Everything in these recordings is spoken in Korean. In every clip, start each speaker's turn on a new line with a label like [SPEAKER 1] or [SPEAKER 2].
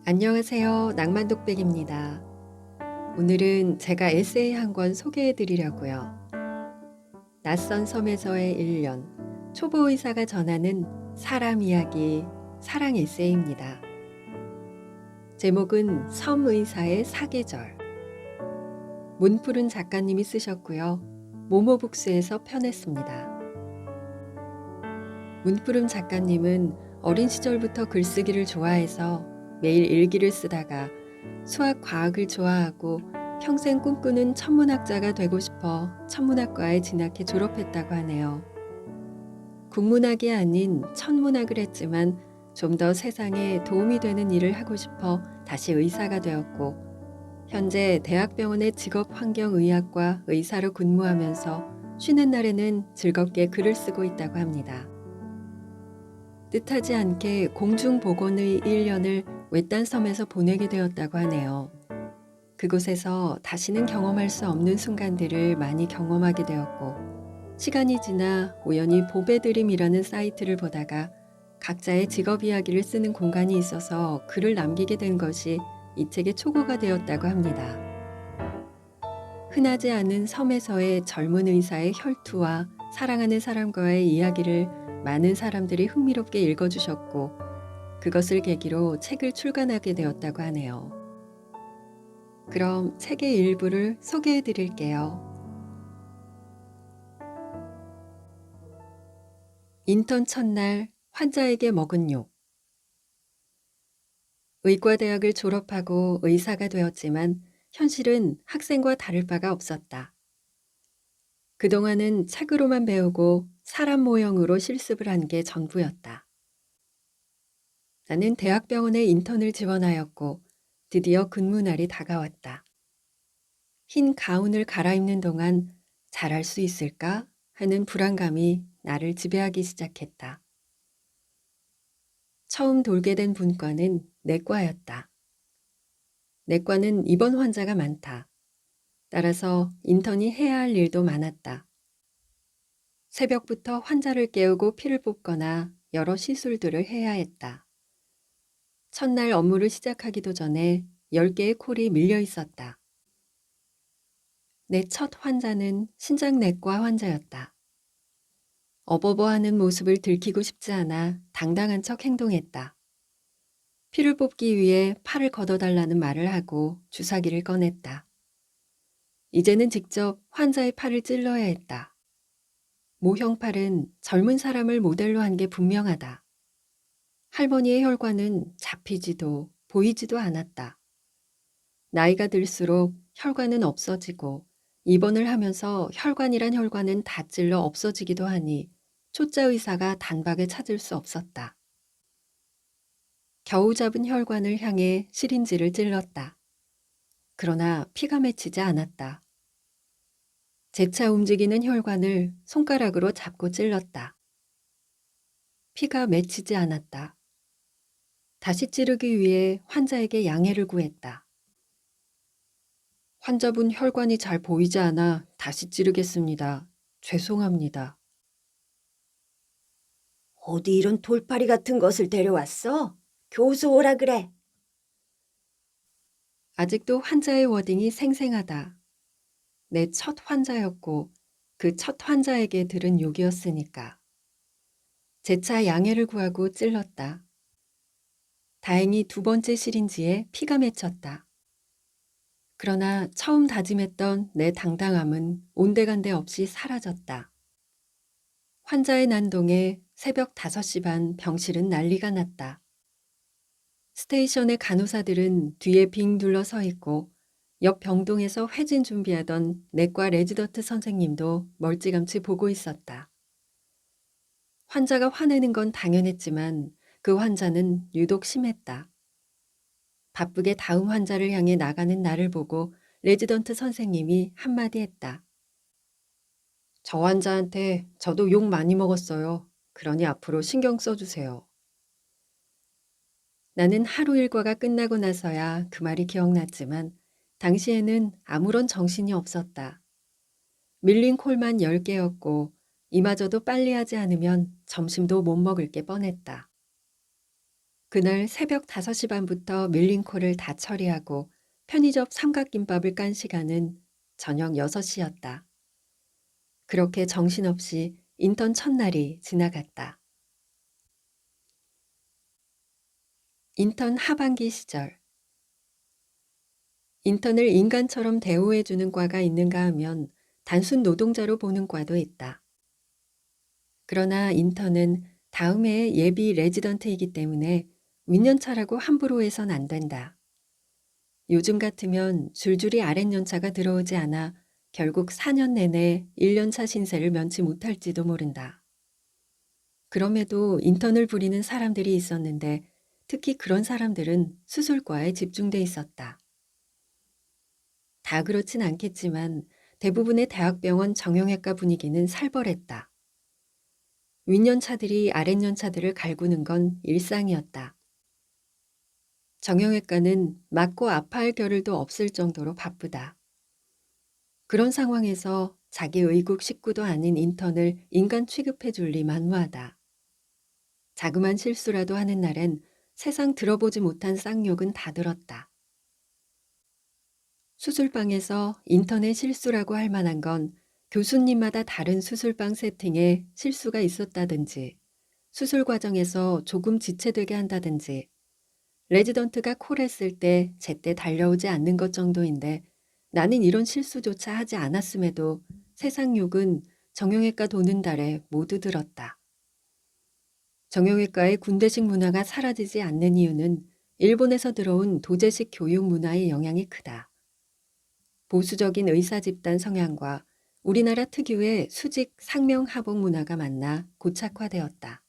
[SPEAKER 1] 안녕하세요. 낭만독백입니다. 오늘은 제가 에세이 한 권 소개해 드리려고요. 낯선 섬에서의 1년, 초보 의사가 전하는 사람 이야기, 사랑 에세이입니다. 제목은 섬 의사의 사계절. 문푸른 작가님이 쓰셨고요. 모모북스에서 펴냈습니다. 문푸른 작가님은 어린 시절부터 글쓰기를 좋아해서 매일 일기를 쓰다가 수학, 과학을 좋아하고 평생 꿈꾸는 천문학자가 되고 싶어 천문학과에 진학해 졸업했다고 하네요. 국문학이 아닌 천문학을 했지만 좀 더 세상에 도움이 되는 일을 하고 싶어 다시 의사가 되었고, 현재 대학병원의 직업환경의학과 의사로 근무하면서 쉬는 날에는 즐겁게 글을 쓰고 있다고 합니다. 뜻하지 않게 공중보건의 1년을 외딴 섬에서 보내게 되었다고 하네요. 그곳에서 다시는 경험할 수 없는 순간들을 많이 경험하게 되었고, 시간이 지나 우연히 보배드림이라는 사이트를 보다가 각자의 직업 이야기를 쓰는 공간이 있어서 글을 남기게 된 것이 이 책의 초고가 되었다고 합니다. 흔하지 않은 섬에서의 젊은 의사의 혈투와 사랑하는 사람과의 이야기를 많은 사람들이 흥미롭게 읽어주셨고, 그것을 계기로 책을 출간하게 되었다고 하네요. 그럼 책의 일부를 소개해 드릴게요. 인턴 첫날 환자에게 먹은 욕. 의과대학을 졸업하고 의사가 되었지만 현실은 학생과 다를 바가 없었다. 그동안은 책으로만 배우고 사람 모형으로 실습을 한 게 전부였다. 나는 대학병원에 인턴을 지원하였고 드디어 근무날이 다가왔다. 흰 가운을 갈아입는 동안 잘할 수 있을까 하는 불안감이 나를 지배하기 시작했다. 처음 돌게 된 분과는 내과였다. 내과는 입원 환자가 많다. 따라서 인턴이 해야 할 일도 많았다. 새벽부터 환자를 깨우고 피를 뽑거나 여러 시술들을 해야 했다. 첫날 업무를 시작하기도 전에 10개의 콜이 밀려 있었다. 내 첫 환자는 신장내과 환자였다. 어버버하는 모습을 들키고 싶지 않아 당당한 척 행동했다. 피를 뽑기 위해 팔을 걷어달라는 말을 하고 주사기를 꺼냈다. 이제는 직접 환자의 팔을 찔러야 했다. 모형팔은 젊은 사람을 모델로 한 게 분명하다. 할머니의 혈관은 잡히지도 보이지도 않았다. 나이가 들수록 혈관은 없어지고 입원을 하면서 혈관이란 혈관은 다 찔러 없어지기도 하니 초짜 의사가 단박에 찾을 수 없었다. 겨우 잡은 혈관을 향해 시린지를 찔렀다. 그러나 피가 맺히지 않았다. 재차 움직이는 혈관을 손가락으로 잡고 찔렀다. 피가 맺히지 않았다. 다시 찌르기 위해 환자에게 양해를 구했다. 환자분 혈관이 잘 보이지 않아 다시 찌르겠습니다. 죄송합니다.
[SPEAKER 2] 어디 이런 돌팔이 같은 것을 데려왔어? 교수 오라 그래.
[SPEAKER 1] 아직도 환자의 워딩이 생생하다. 내 첫 환자였고 그 첫 환자에게 들은 욕이었으니까. 재차 양해를 구하고 찔렀다. 다행히 두 번째 시린지에 피가 맺혔다. 그러나 처음 다짐했던 내 당당함은 온데간데 없이 사라졌다. 환자의 난동에 새벽 5시 반 병실은 난리가 났다. 스테이션의 간호사들은 뒤에 빙 둘러 서 있고 옆 병동에서 회진 준비하던 내과 레지던트 선생님도 멀찌감치 보고 있었다. 환자가 화내는 건 당연했지만 그 환자는 유독 심했다. 바쁘게 다음 환자를 향해 나가는 나를 보고 레지던트 선생님이 한마디 했다. 저 환자한테 저도 욕 많이 먹었어요. 그러니 앞으로 신경 써주세요. 나는 하루 일과가 끝나고 나서야 그 말이 기억났지만 당시에는 아무런 정신이 없었다. 밀린 콜만 10개였고 이마저도 빨리 하지 않으면 점심도 못 먹을 게 뻔했다. 그날 새벽 5시 반부터 밀린 콜을 다 처리하고 편의점 삼각김밥을 깐 시간은 저녁 6시였다. 그렇게 정신없이 인턴 첫날이 지나갔다. 인턴 하반기 시절. 인턴을 인간처럼 대우해주는 과가 있는가 하면 단순 노동자로 보는 과도 있다. 그러나 인턴은 다음 해에 예비 레지던트이기 때문에 윗연차라고 함부로 해선 안 된다. 요즘 같으면 줄줄이 아랫연차가 들어오지 않아 결국 4년 내내 1년차 신세를 면치 못할지도 모른다. 그럼에도 인턴을 부리는 사람들이 있었는데 특히 그런 사람들은 수술과에 집중돼 있었다. 다 그렇진 않겠지만 대부분의 대학병원 정형외과 분위기는 살벌했다. 윗연차들이 아랫연차들을 갈구는 건 일상이었다. 정형외과는 맞고 아파할 겨를도 없을 정도로 바쁘다. 그런 상황에서 자기 의국 식구도 아닌 인턴을 인간 취급해 줄 리 만무하다. 자그만 실수라도 하는 날엔 세상 들어보지 못한 쌍욕은 다 들었다. 수술방에서 인턴의 실수라고 할 만한 건 교수님마다 다른 수술방 세팅에 실수가 있었다든지, 수술 과정에서 조금 지체되게 한다든지, 레지던트가 콜했을 때 제때 달려오지 않는 것 정도인데 나는 이런 실수조차 하지 않았음에도 세상 욕은 정형외과 도는 달에 모두 들었다. 정형외과의 군대식 문화가 사라지지 않는 이유는 일본에서 들어온 도제식 교육 문화의 영향이 크다. 보수적인 의사 집단 성향과 우리나라 특유의 수직 상명하복 문화가 만나 고착화되었다.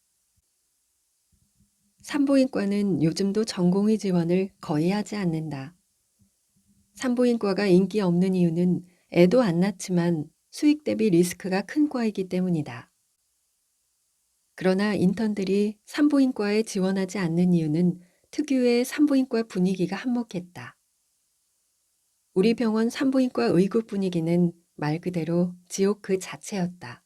[SPEAKER 1] 산부인과는 요즘도 전공의 지원을 거의 하지 않는다. 산부인과가 인기 없는 이유는 애도 안 낳지만 수익 대비 리스크가 큰 과이기 때문이다. 그러나 인턴들이 산부인과에 지원하지 않는 이유는 특유의 산부인과 분위기가 한몫했다. 우리 병원 산부인과 의국 분위기는 말 그대로 지옥 그 자체였다.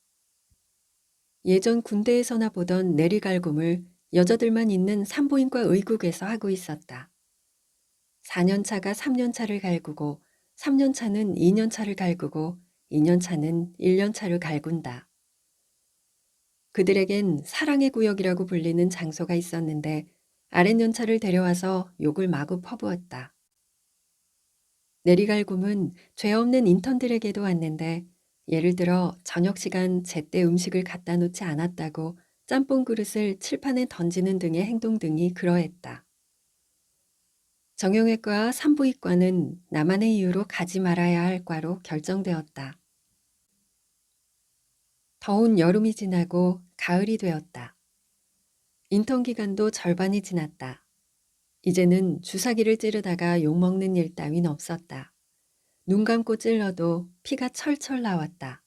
[SPEAKER 1] 예전 군대에서나 보던 내리갈굼을 여자들만 있는 산부인과 의국에서 하고 있었다. 4년차가 3년차를 갈구고 3년차는 2년차를 갈구고 2년차는 1년차를 갈군다. 그들에겐 사랑의 구역이라고 불리는 장소가 있었는데 아랫연차를 데려와서 욕을 마구 퍼부었다. 내리갈굼은 죄 없는 인턴들에게도 왔는데 예를 들어 저녁 시간 제때 음식을 갖다 놓지 않았다고 짬뽕 그릇을 칠판에 던지는 등의 행동 등이 그러했다. 정형외과와 산부인과는 나만의 이유로 가지 말아야 할 과로 결정되었다. 더운 여름이 지나고 가을이 되었다. 인턴 기간도 절반이 지났다. 이제는 주사기를 찌르다가 욕먹는 일 따윈 없었다. 눈 감고 찔러도 피가 철철 나왔다.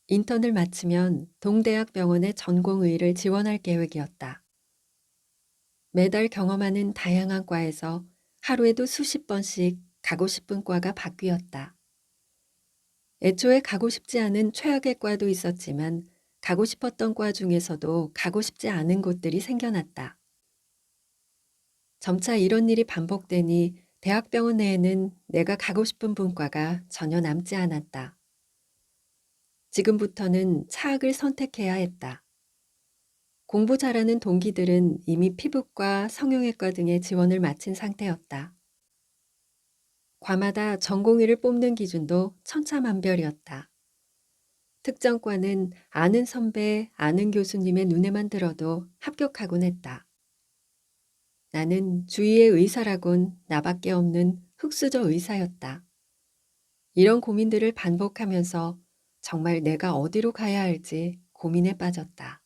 [SPEAKER 1] 인턴을 마치면 동대학병원의 전공의를 지원할 계획이었다. 매달 경험하는 다양한 과에서 하루에도 수십 번씩 가고 싶은 과가 바뀌었다. 애초에 가고 싶지 않은 최악의 과도 있었지만 가고 싶었던 과 중에서도 가고 싶지 않은 곳들이 생겨났다. 점차 이런 일이 반복되니 대학병원 내에는 내가 가고 싶은 분과가 전혀 남지 않았다. 지금부터는 차학을 선택해야 했다. 공부 잘하는 동기들은 이미 피부과, 성형외과 등의 지원을 마친 상태였다. 과마다 전공의를 뽑는 기준도 천차만별이었다. 특정과는 아는 선배, 아는 교수님의 눈에만 들어도 합격하곤 했다. 나는 주위의 의사라곤 나밖에 없는 흑수저 의사였다. 이런 고민들을 반복하면서 정말 내가 어디로 가야 할지 고민에 빠졌다.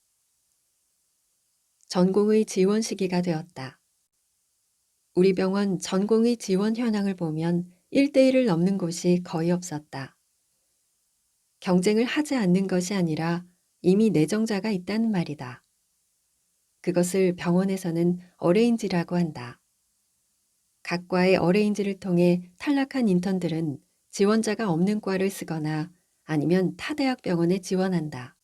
[SPEAKER 1] 전공의 지원 시기가 되었다. 우리 병원 전공의 지원 현황을 보면 1대1을 넘는 곳이 거의 없었다. 경쟁을 하지 않는 것이 아니라 이미 내정자가 있다는 말이다. 그것을 병원에서는 어레인지라고 한다. 각 과의 어레인지를 통해 탈락한 인턴들은 지원자가 없는 과를 쓰거나 아니면 타 대학 병원에 지원한다.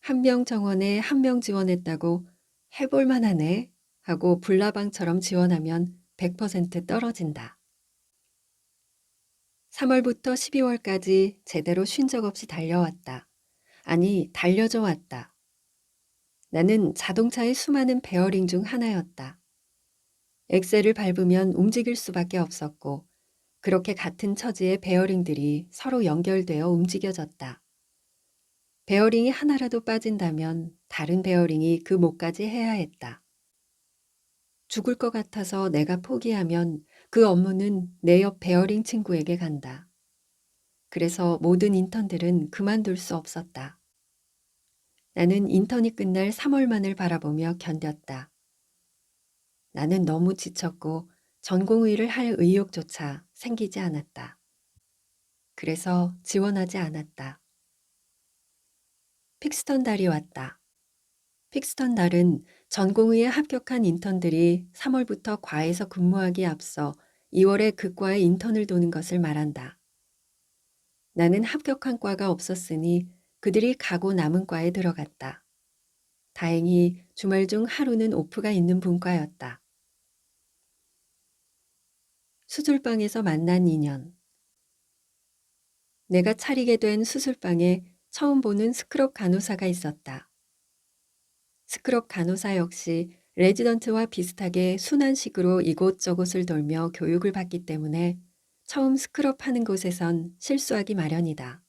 [SPEAKER 1] 한 명 정원에 한 명 지원했다고 해볼 만하네 하고 불나방처럼 지원하면 100% 떨어진다. 3월부터 12월까지 제대로 쉰 적 없이 달려왔다. 아니, 달려져 왔다. 나는 자동차의 수많은 베어링 중 하나였다. 엑셀을 밟으면 움직일 수밖에 없었고, 그렇게 같은 처지의 베어링들이 서로 연결되어 움직여졌다. 베어링이 하나라도 빠진다면 다른 베어링이 그 몫까지 해야 했다. 죽을 것 같아서 내가 포기하면 그 업무는 내 옆 베어링 친구에게 간다. 그래서 모든 인턴들은 그만둘 수 없었다. 나는 인턴이 끝날 3월만을 바라보며 견뎠다. 나는 너무 지쳤고 전공의를 할 의욕조차 생기지 않았다. 그래서 지원하지 않았다. 픽스턴 달이 왔다. 픽스턴 달은 전공의에 합격한 인턴들이 3월부터 과에서 근무하기에 앞서 2월에 그 과에 인턴을 도는 것을 말한다. 나는 합격한 과가 없었으니 그들이 가고 남은 과에 들어갔다. 다행히 주말 중 하루는 오프가 있는 분과였다. 수술방에서 만난 인연. 내가 차리게 된 수술방에 처음 보는 스크럽 간호사가 있었다. 스크럽 간호사 역시 레지던트와 비슷하게 순환식으로 이곳저곳을 돌며 교육을 받기 때문에 처음 스크럽 하는 곳에선 실수하기 마련이다.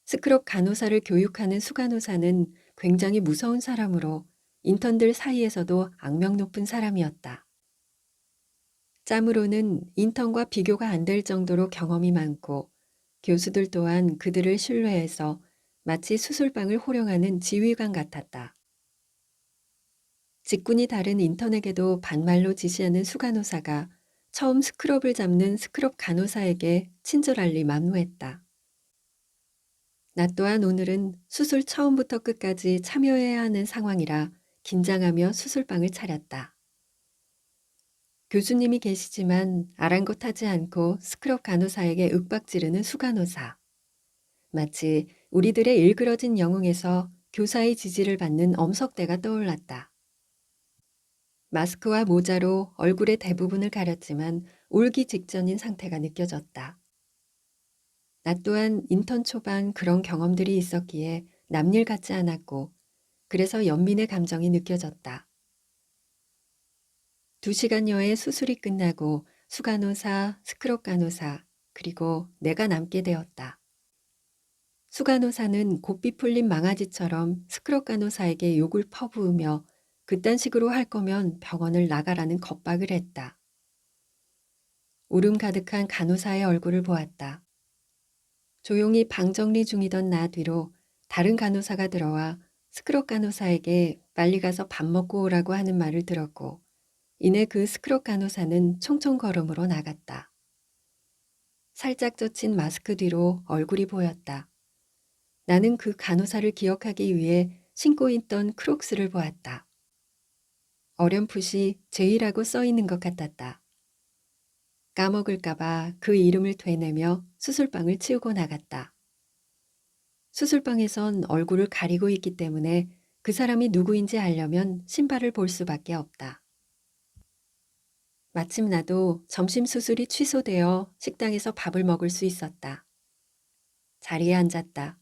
[SPEAKER 1] 스크럽 간호사를 교육하는 수간호사는 굉장히 무서운 사람으로 인턴들 사이에서도 악명 높은 사람이었다. 짬으로는 인턴과 비교가 안 될 정도로 경험이 많고 교수들 또한 그들을 신뢰해서 마치 수술방을 호령하는 지휘관 같았다. 직군이 다른 인턴에게도 반말로 지시하는 수간호사가 처음 스크럽을 잡는 스크럽 간호사에게 친절할 리 만무했다. 나 또한 오늘은 수술 처음부터 끝까지 참여해야 하는 상황이라 긴장하며 수술방을 차렸다. 교수님이 계시지만 아랑곳하지 않고 스크럽 간호사에게 윽박지르는 수간호사. 마치 우리들의 일그러진 영웅에서 교사의 지지를 받는 엄석대가 떠올랐다. 마스크와 모자로 얼굴의 대부분을 가렸지만 울기 직전인 상태가 느껴졌다. 나 또한 인턴 초반 그런 경험들이 있었기에 남일 같지 않았고 그래서 연민의 감정이 느껴졌다. 2시간여의 수술이 끝나고 수간호사, 스크럽 간호사, 그리고 내가 남게 되었다. 수간호사는 고삐 풀린 망아지처럼 스크럽 간호사에게 욕을 퍼부으며 그딴 식으로 할 거면 병원을 나가라는 겁박을 했다. 울음 가득한 간호사의 얼굴을 보았다. 조용히 방 정리 중이던 나 뒤로 다른 간호사가 들어와 스크럽 간호사에게 빨리 가서 밥 먹고 오라고 하는 말을 들었고 이내 그 스크럽 간호사는 총총걸음으로 나갔다. 살짝 젖힌 마스크 뒤로 얼굴이 보였다. 나는 그 간호사를 기억하기 위해 신고 있던 크록스를 보았다. 어렴풋이 제이라고 써 있는 것 같았다. 까먹을까봐 그 이름을 되뇌며 수술방을 치우고 나갔다. 수술방에선 얼굴을 가리고 있기 때문에 그 사람이 누구인지 알려면 신발을 볼 수밖에 없다. 마침 나도 점심 수술이 취소되어 식당에서 밥을 먹을 수 있었다. 자리에 앉았다.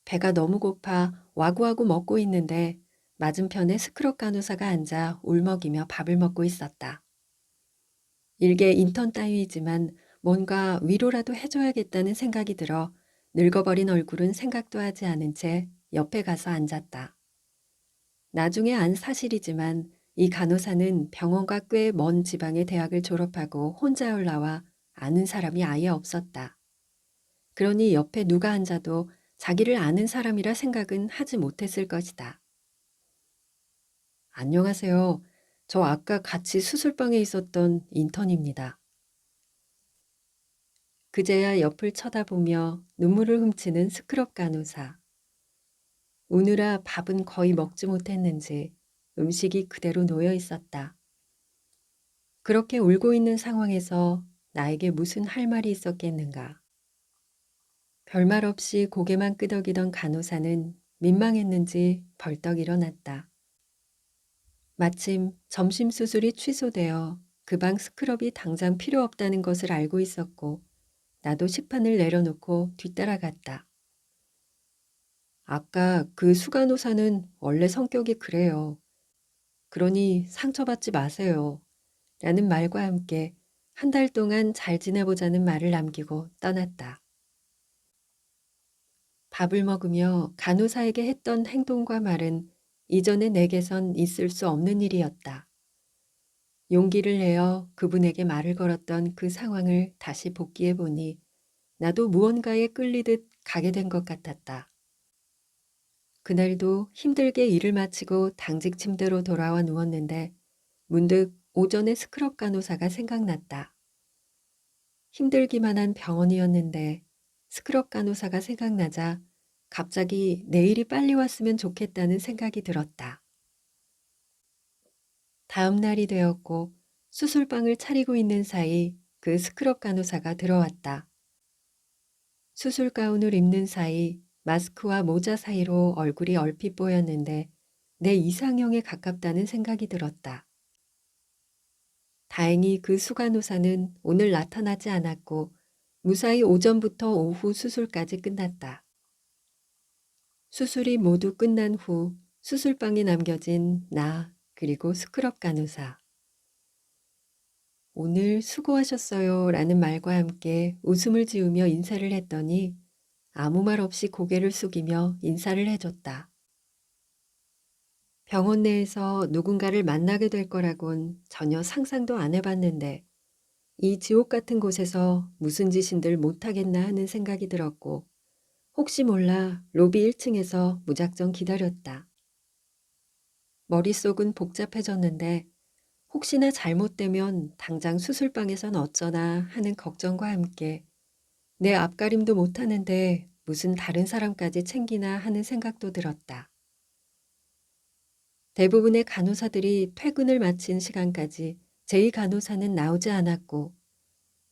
[SPEAKER 1] 배가 너무 고파 와구와구 먹고 있는데 맞은편에 스크럽 간호사가 앉아 울먹이며 밥을 먹고 있었다. 일개 인턴 따위이지만 뭔가 위로라도 해줘야겠다는 생각이 들어 늙어버린 얼굴은 생각도 하지 않은 채 옆에 가서 앉았다. 나중에 안 사실이지만 이 간호사는 병원과 꽤 먼 지방의 대학을 졸업하고 혼자열 나와 아는 사람이 아예 없었다. 그러니 옆에 누가 앉아도 자기를 아는 사람이라 생각은 하지 못했을 것이다. 안녕하세요. 저 아까 같이 수술방에 있었던 인턴입니다. 그제야 옆을 쳐다보며 눈물을 훔치는 스크럽 간호사. 우느라 밥은 거의 먹지 못했는지 음식이 그대로 놓여 있었다. 그렇게 울고 있는 상황에서 나에게 무슨 할 말이 있었겠는가. 별말 없이 고개만 끄덕이던 간호사는 민망했는지 벌떡 일어났다. 마침 점심 수술이 취소되어 그 방 스크럽이 당장 필요 없다는 것을 알고 있었고 나도 식판을 내려놓고 뒤따라갔다. 아까 그 수간호사는 원래 성격이 그래요. 그러니 상처받지 마세요. 라는 말과 함께 한 달 동안 잘 지내보자는 말을 남기고 떠났다. 밥을 먹으며 간호사에게 했던 행동과 말은 이전에 내게선 있을 수 없는 일이었다. 용기를 내어 그분에게 말을 걸었던 그 상황을 다시 복기해 보니 나도 무언가에 끌리듯 가게 된 것 같았다. 그날도 힘들게 일을 마치고 당직 침대로 돌아와 누웠는데 문득 오전에 스크럽 간호사가 생각났다. 힘들기만 한 병원이었는데 스크럽 간호사가 생각나자 갑자기 내일이 빨리 왔으면 좋겠다는 생각이 들었다. 다음 날이 되었고 수술방을 차리고 있는 사이 그 스크럽 간호사가 들어왔다. 수술 가운을 입는 사이 마스크와 모자 사이로 얼굴이 얼핏 보였는데 내 이상형에 가깝다는 생각이 들었다. 다행히 그 수간호사는 오늘 나타나지 않았고 무사히 오전부터 오후 수술까지 끝났다. 수술이 모두 끝난 후 수술방에 남겨진 나 그리고 스크럽 간호사. 오늘 수고하셨어요 라는 말과 함께 웃음을 지으며 인사를 했더니 아무 말 없이 고개를 숙이며 인사를 해줬다. 병원 내에서 누군가를 만나게 될 거라곤 전혀 상상도 안 해봤는데 이 지옥 같은 곳에서 무슨 짓인들 못하겠나 하는 생각이 들었고 혹시 몰라 로비 1층에서 무작정 기다렸다. 머릿속은 복잡해졌는데 혹시나 잘못되면 당장 수술방에선 어쩌나 하는 걱정과 함께 내 앞가림도 못하는데 무슨 다른 사람까지 챙기나 하는 생각도 들었다. 대부분의 간호사들이 퇴근을 마친 시간까지 제2간호사는 나오지 않았고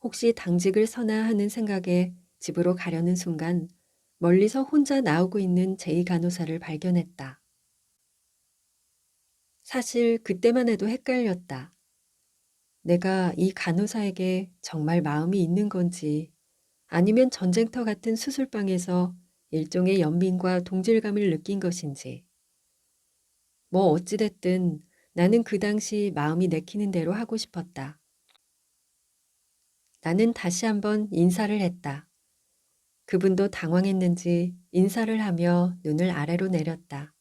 [SPEAKER 1] 혹시 당직을 서나 하는 생각에 집으로 가려는 순간 멀리서 혼자 나오고 있는 제2간호사를 발견했다. 사실 그때만 해도 헷갈렸다. 내가 이 간호사에게 정말 마음이 있는 건지 아니면 전쟁터 같은 수술방에서 일종의 연민과 동질감을 느낀 것인지. 뭐 어찌됐든 나는 그 당시 마음이 내키는 대로 하고 싶었다. 나는 다시 한번 인사를 했다. 그분도 당황했는지 인사를 하며 눈을 아래로 내렸다.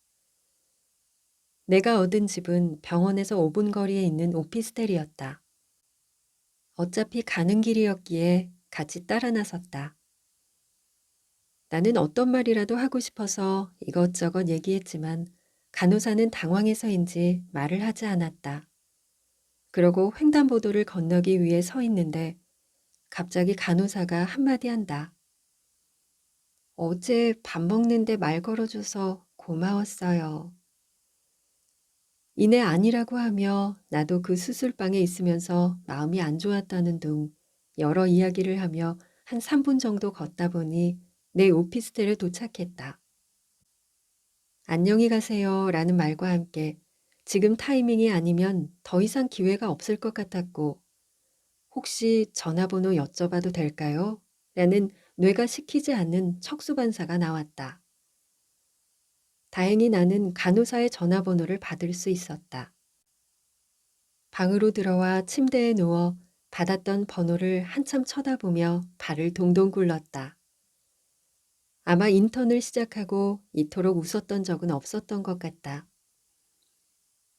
[SPEAKER 1] 내가 얻은 집은 병원에서 5분 거리에 있는 오피스텔이었다. 어차피 가는 길이었기에 같이 따라 나섰다. 나는 어떤 말이라도 하고 싶어서 이것저것 얘기했지만 간호사는 당황해서인지 말을 하지 않았다. 그러고 횡단보도를 건너기 위해 서 있는데 갑자기 간호사가 한마디 한다. 어제 밥 먹는데 말 걸어줘서 고마웠어요. 이내 아니라고 하며 나도 그 수술방에 있으면서 마음이 안 좋았다는 둥 여러 이야기를 하며 한 3분 정도 걷다 보니 내 오피스텔에 도착했다. 안녕히 가세요 라는 말과 함께 지금 타이밍이 아니면 더 이상 기회가 없을 것 같았고 혹시 전화번호 여쭤봐도 될까요? 라는 뇌가 시키지 않는 척수반사가 나왔다. 다행히 나는 간호사의 전화번호를 받을 수 있었다. 방으로 들어와 침대에 누워 받았던 번호를 한참 쳐다보며 발을 동동 굴렀다. 아마 인턴을 시작하고 이토록 웃었던 적은 없었던 것 같다.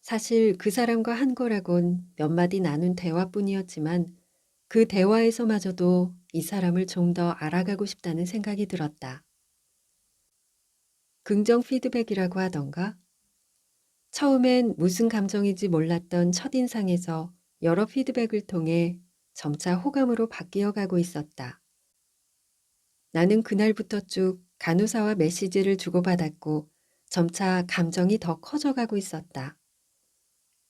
[SPEAKER 1] 사실 그 사람과 한 거라곤 몇 마디 나눈 대화뿐이었지만 그 대화에서마저도 이 사람을 좀 더 알아가고 싶다는 생각이 들었다. 긍정 피드백이라고 하던가? 처음엔 무슨 감정인지 몰랐던 첫인상에서 여러 피드백을 통해 점차 호감으로 바뀌어 가고 있었다. 나는 그날부터 쭉 간호사와 메시지를 주고받았고 점차 감정이 더 커져가고 있었다.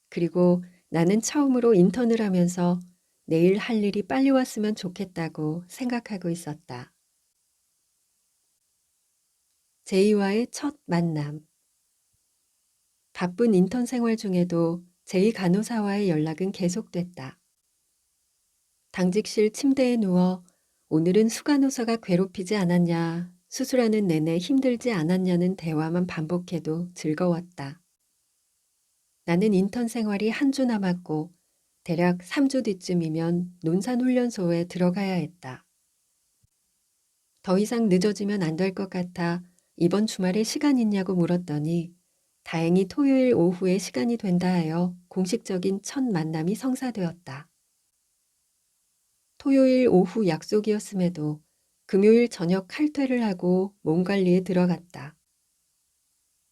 [SPEAKER 1] 그리고 나는 처음으로 인턴을 하면서 내일 할 일이 빨리 왔으면 좋겠다고 생각하고 있었다. 제이와의 첫 만남. 바쁜 인턴 생활 중에도 제2 간호사와의 연락은 계속됐다. 당직실 침대에 누워 오늘은 수간호사가 괴롭히지 않았냐, 수술하는 내내 힘들지 않았냐는 대화만 반복해도 즐거웠다. 나는 인턴 생활이 한 주 남았고 대략 3주 뒤쯤이면 논산훈련소에 들어가야 했다. 더 이상 늦어지면 안 될 것 같아 이번 주말에 시간 있냐고 물었더니 다행히 토요일 오후에 시간이 된다 하여 공식적인 첫 만남이 성사되었다. 토요일 오후 약속이었음에도 금요일 저녁 칼퇴를 하고 몸 관리에 들어갔다.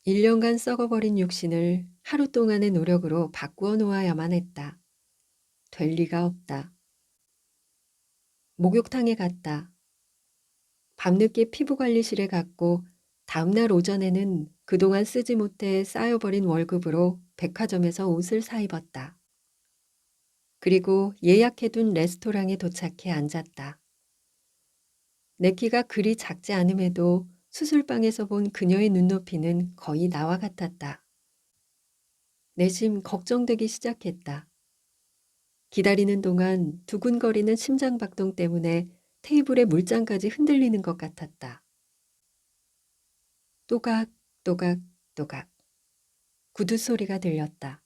[SPEAKER 1] 1년간 썩어버린 육신을 하루 동안의 노력으로 바꾸어 놓아야만 했다. 될 리가 없다. 목욕탕에 갔다. 밤늦게 피부관리실에 갔고 다음날 오전에는 그동안 쓰지 못해 쌓여버린 월급으로 백화점에서 옷을 사입었다. 그리고 예약해둔 레스토랑에 도착해 앉았다. 내 키가 그리 작지 않음에도 수술방에서 본 그녀의 눈높이는 거의 나와 같았다. 내심 걱정되기 시작했다. 기다리는 동안 두근거리는 심장박동 때문에 테이블의 물장까지 흔들리는 것 같았다. 또각 또각 또각 구두 소리가 들렸다.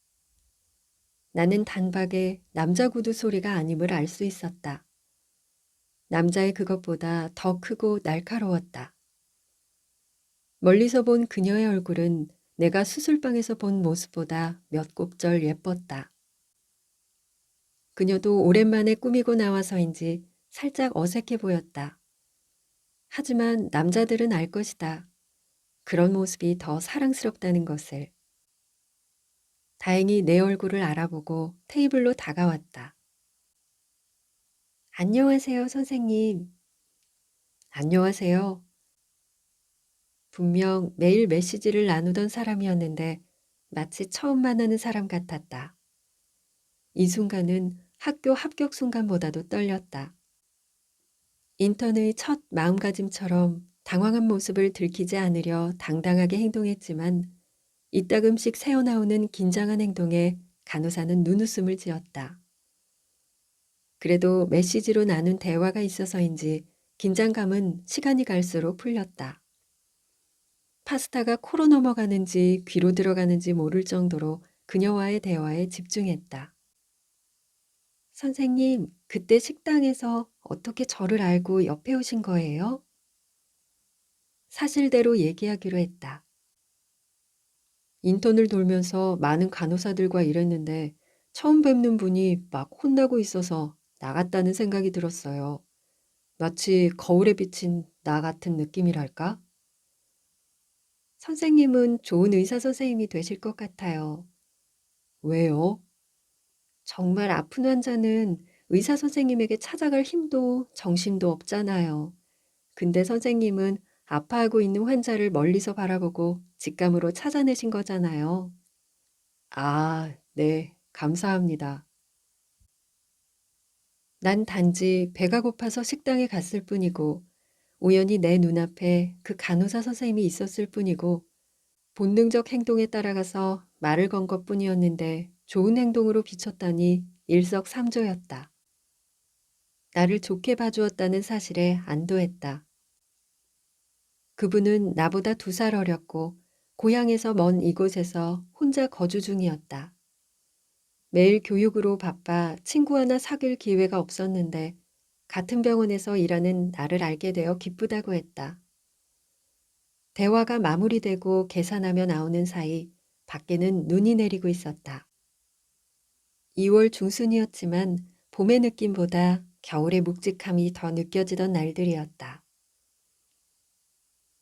[SPEAKER 1] 나는 단박에 남자 구두 소리가 아님을 알 수 있었다. 남자의 그것보다 더 크고 날카로웠다. 멀리서 본 그녀의 얼굴은 내가 수술방에서 본 모습보다 몇 곱절 예뻤다. 그녀도 오랜만에 꾸미고 나와서인지 살짝 어색해 보였다. 하지만 남자들은 알 것이다. 그런 모습이 더 사랑스럽다는 것을. 다행히 내 얼굴을 알아보고 테이블로 다가왔다. 안녕하세요, 선생님. 안녕하세요. 분명 매일 메시지를 나누던 사람이었는데 마치 처음 만나는 사람 같았다. 이 순간은 학교 합격 순간보다도 떨렸다. 인턴의 첫 마음가짐처럼 당황한 모습을 들키지 않으려 당당하게 행동했지만 이따금씩 새어나오는 긴장한 행동에 간호사는 눈웃음을 지었다. 그래도 메시지로 나눈 대화가 있어서인지 긴장감은 시간이 갈수록 풀렸다. 파스타가 코로 넘어가는지 귀로 들어가는지 모를 정도로 그녀와의 대화에 집중했다. 선생님, 그때 식당에서 어떻게 저를 알고 옆에 오신 거예요? 사실대로 얘기하기로 했다. 인턴을 돌면서 많은 간호사들과 일했는데 처음 뵙는 분이 막 혼나고 있어서 나갔다는 생각이 들었어요. 마치 거울에 비친 나 같은 느낌이랄까? 선생님은 좋은 의사 선생님이 되실 것 같아요. 왜요? 정말 아픈 환자는 의사 선생님에게 찾아갈 힘도 정신도 없잖아요. 근데 선생님은 아파하고 있는 환자를 멀리서 바라보고 직감으로 찾아내신 거잖아요. 아, 네, 감사합니다. 난 단지 배가 고파서 식당에 갔을 뿐이고 우연히 내 눈앞에 그 간호사 선생님이 있었을 뿐이고 본능적 행동에 따라가서 말을 건 것뿐이었는데 좋은 행동으로 비쳤다니 일석삼조였다. 나를 좋게 봐주었다는 사실에 안도했다. 그분은 나보다 2살 어렸고 고향에서 먼 이곳에서 혼자 거주 중이었다. 매일 교육으로 바빠 친구 하나 사귈 기회가 없었는데 같은 병원에서 일하는 나를 알게 되어 기쁘다고 했다. 대화가 마무리되고 계산하며 나오는 사이 밖에는 눈이 내리고 있었다. 2월 중순이었지만 봄의 느낌보다 겨울의 묵직함이 더 느껴지던 날들이었다.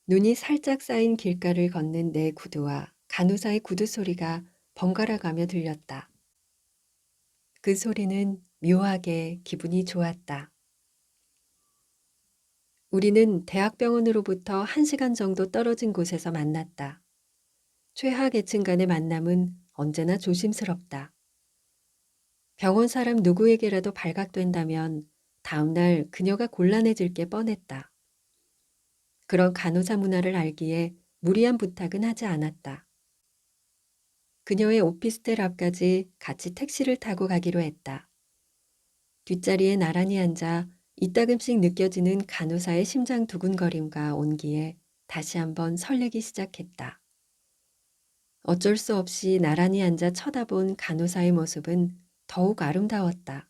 [SPEAKER 1] 눈이 살짝 쌓인 길가를 걷는 내 구두와 간호사의 구두 소리가 번갈아 가며 들렸다. 그 소리는 묘하게 기분이 좋았다. 우리는 대학병원으로부터 1시간 정도 떨어진 곳에서 만났다. 최하 계층 간의 만남은 언제나 조심스럽다. 병원 사람 누구에게라도 발각된다면 다음날 그녀가 곤란해질 게 뻔했다. 그런 간호사 문화를 알기에 무리한 부탁은 하지 않았다. 그녀의 오피스텔 앞까지 같이 택시를 타고 가기로 했다. 뒷자리에 나란히 앉아 이따금씩 느껴지는 간호사의 심장 두근거림과 온기에 다시 한번 설레기 시작했다. 어쩔 수 없이 나란히 앉아 쳐다본 간호사의 모습은 더욱 아름다웠다.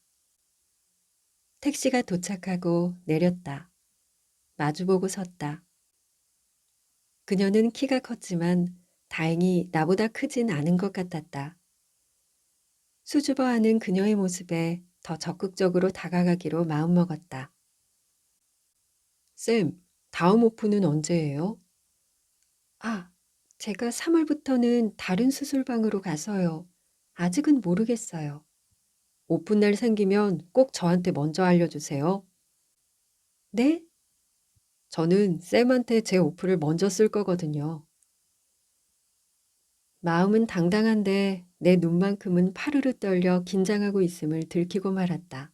[SPEAKER 1] 택시가 도착하고 내렸다. 마주보고 섰다. 그녀는 키가 컸지만 다행히 나보다 크진 않은 것 같았다. 수줍어하는 그녀의 모습에 더 적극적으로 다가가기로 마음먹었다. 쌤, 다음 오픈은 언제예요? 아, 제가 3월부터는 다른 수술방으로 가서요. 아직은 모르겠어요. 오픈날 생기면 꼭 저한테 먼저 알려주세요. 네? 저는 쌤한테 제 오픈을 먼저 쓸 거거든요. 마음은 당당한데 내 눈만큼은 파르르 떨려 긴장하고 있음을 들키고 말았다.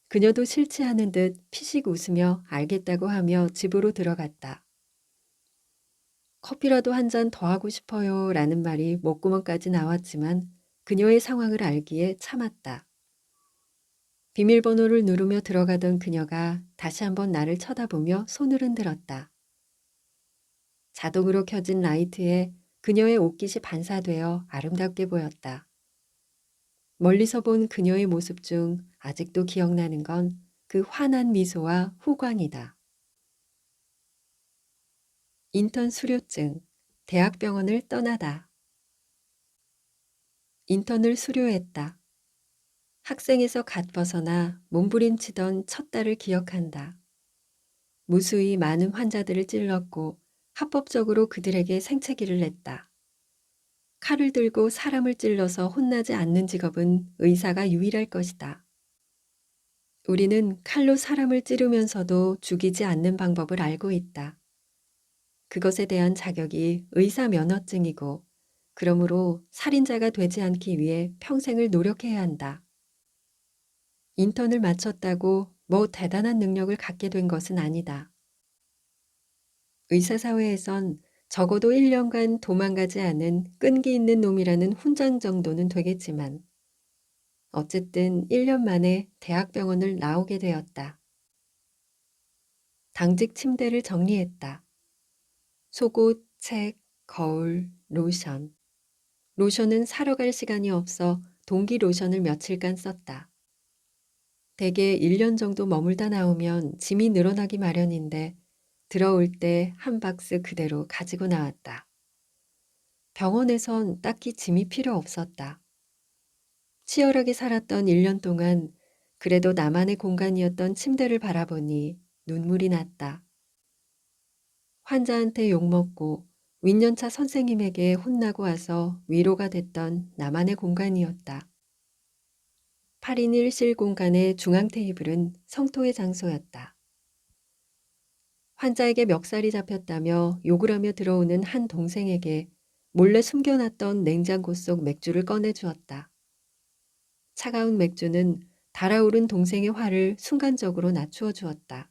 [SPEAKER 1] 그녀도 싫지 않은 듯 피식 웃으며 알겠다고 하며 집으로 들어갔다. 커피라도 한 잔 더 하고 싶어요 라는 말이 목구멍까지 나왔지만 그녀의 상황을 알기에 참았다. 비밀번호를 누르며 들어가던 그녀가 다시 한번 나를 쳐다보며 손을 흔들었다. 자동으로 켜진 라이트에 그녀의 옷깃이 반사되어 아름답게 보였다. 멀리서 본 그녀의 모습 중 아직도 기억나는 건 그 환한 미소와 후광이다. 인턴 수료증, 대학병원을 떠나다. 인턴을 수료했다. 학생에서 갓 벗어나 몸부림치던 첫 달을 기억한다. 무수히 많은 환자들을 찔렀고 합법적으로 그들에게 생채기를 냈다. 칼을 들고 사람을 찔러서 혼나지 않는 직업은 의사가 유일할 것이다. 우리는 칼로 사람을 찌르면서도 죽이지 않는 방법을 알고 있다. 그것에 대한 자격이 의사 면허증이고 그러므로 살인자가 되지 않기 위해 평생을 노력해야 한다. 인턴을 마쳤다고 뭐 대단한 능력을 갖게 된 것은 아니다. 의사사회에선 적어도 1년간 도망가지 않은 끈기 있는 놈이라는 훈장 정도는 되겠지만 어쨌든 1년 만에 대학병원을 나오게 되었다. 당직 침대를 정리했다. 속옷, 책, 거울, 로션. 로션은 사러 갈 시간이 없어 동기 로션을 며칠간 썼다. 대개 1년 정도 머물다 나오면 짐이 늘어나기 마련인데 들어올 때 한 박스 그대로 가지고 나왔다. 병원에선 딱히 짐이 필요 없었다. 치열하게 살았던 1년 동안 그래도 나만의 공간이었던 침대를 바라보니 눈물이 났다. 환자한테 욕먹고 윗년차 선생님에게 혼나고 와서 위로가 됐던 나만의 공간이었다. 8인 1실 공간의 중앙 테이블은 성토의 장소였다. 환자에게 멱살이 잡혔다며 욕을 하며 들어오는 한 동생에게 몰래 숨겨놨던 냉장고 속 맥주를 꺼내주었다. 차가운 맥주는 달아오른 동생의 화를 순간적으로 낮추어 주었다.